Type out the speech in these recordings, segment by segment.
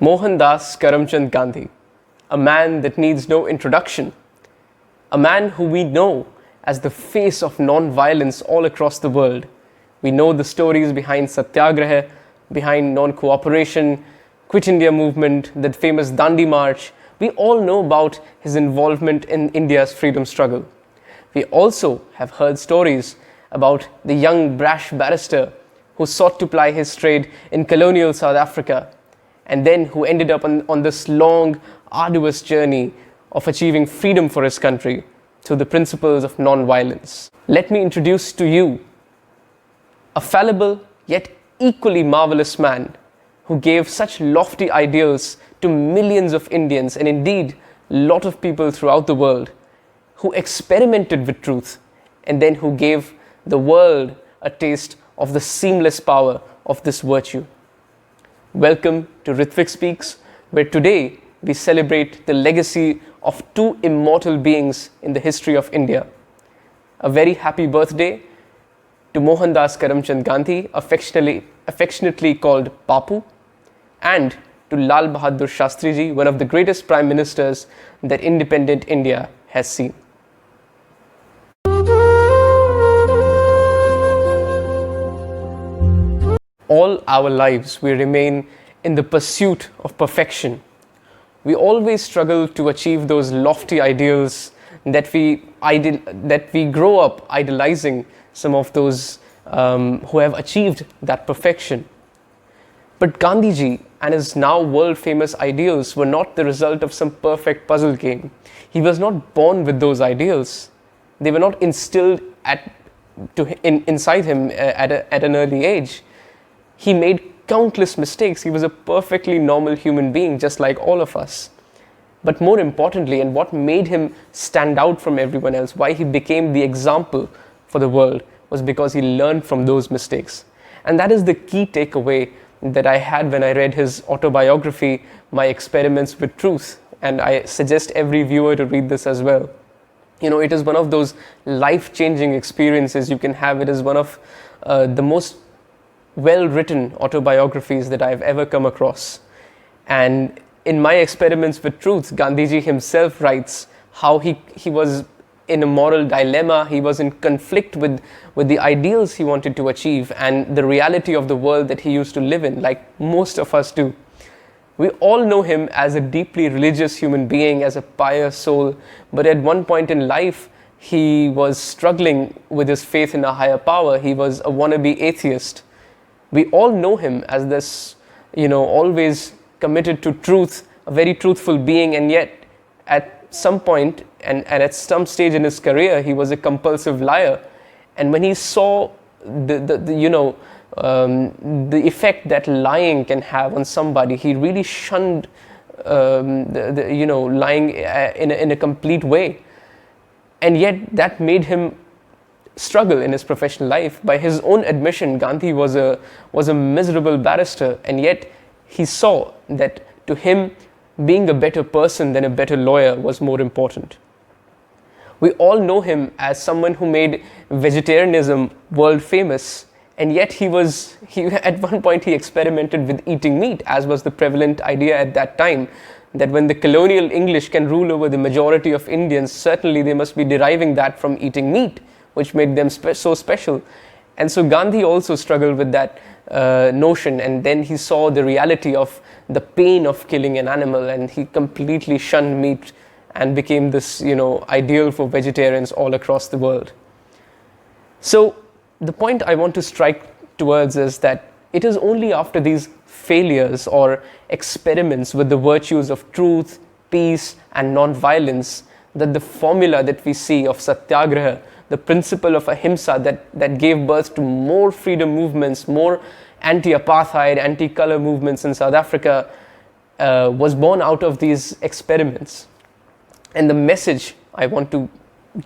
Mohandas Karamchand Gandhi, a man that needs no introduction, a man who we know as the face of non-violence all across the world. We know the stories behind Satyagraha, behind non-cooperation, Quit India movement, that famous Dandi March. We all know about his involvement in India's freedom struggle. We also have heard stories about the young brash barrister who sought to ply his trade in colonial South Africa and then who ended up on this long, arduous journey of achieving freedom for his country through the principles of non-violence. Let me introduce to you a fallible yet equally marvelous man who gave such lofty ideals to millions of Indians and indeed a lot of people throughout the world, who experimented with truth and then who gave the world a taste of the seamless power of this virtue. Welcome to Ritvik Speaks, where today we celebrate the legacy of two immortal beings in the history of India. A very happy birthday to Mohandas Karamchand Gandhi, affectionately called Bapu, and to Lal Bahadur Shastri ji, one of the greatest prime ministers that independent India has seen. All our lives we remain in the pursuit of perfection. We always struggle to achieve those lofty ideals that we grow up idolizing some of those who have achieved that perfection. But Gandhiji and his now world famous ideals were not the result of some perfect puzzle game. He was not born with those ideals. They were not instilled inside him at an early age. He made countless mistakes. He was a perfectly normal human being, just like all of us. But more importantly, and what made him stand out from everyone else, why he became the example for the world, was because he learned from those mistakes. And that is the key takeaway that I had when I read his autobiography, My Experiments with Truth. And I suggest every viewer to read this as well. You know, it is one of those life-changing experiences you can have. It is one of the most well-written autobiographies that I've ever come across. And in My Experiments with Truth, Gandhiji himself writes how he was in a moral dilemma. He was in conflict with the ideals he wanted to achieve and the reality of the world that he used to live in, like most of us do. We all know him as a deeply religious human being, as a pious soul, but at one point in life, he was struggling with his faith in a higher power. He was a wannabe atheist. We all know him as this, always committed to truth, a very truthful being, and yet at some point and at some stage in his career, he was a compulsive liar. And when he saw the effect that lying can have on somebody, he really shunned lying in a complete way. And yet that made him struggle in his professional life. By his own admission, Gandhi was a miserable barrister, and yet he saw that to him, being a better person than a better lawyer was more important. We all know him as someone who made vegetarianism world famous, and yet he at one point he experimented with eating meat, as was the prevalent idea at that time, that when the colonial English can rule over the majority of Indians, certainly they must be deriving that from eating meat, which made them so special. And so Gandhi also struggled with that notion, and then he saw the reality of the pain of killing an animal, and he completely shunned meat and became this, ideal for vegetarians all across the world. So the point I want to strike towards is that it is only after these failures or experiments with the virtues of truth, peace, and non-violence that the formula that we see of Satyagraha, the principle of Ahimsa that gave birth to more freedom movements, more anti-apartheid, anti-color movements in South Africa, was born out of these experiments. And the message I want to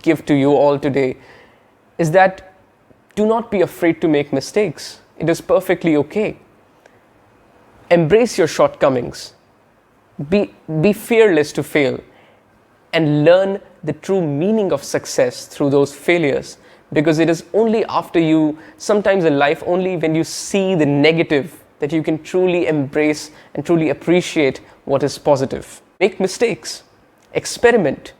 give to you all today is that do not be afraid to make mistakes. It is perfectly okay. Embrace your shortcomings. Be fearless to fail and learn the true meaning of success through those failures, because it is only after you, sometimes in life, only when you see the negative that you can truly embrace and truly appreciate what is positive. Make mistakes, experiment,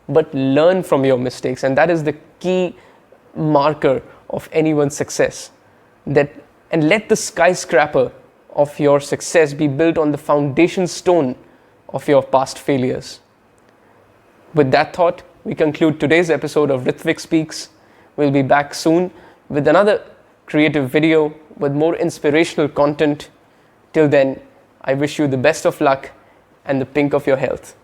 but learn from your mistakes. And that is the key marker of anyone's success. And let the skyscraper of your success be built on the foundation stone of your past failures. With that thought, we conclude today's episode of Ritvik Speaks. We'll be back soon with another creative video with more inspirational content. Till then, I wish you the best of luck and the pink of your health.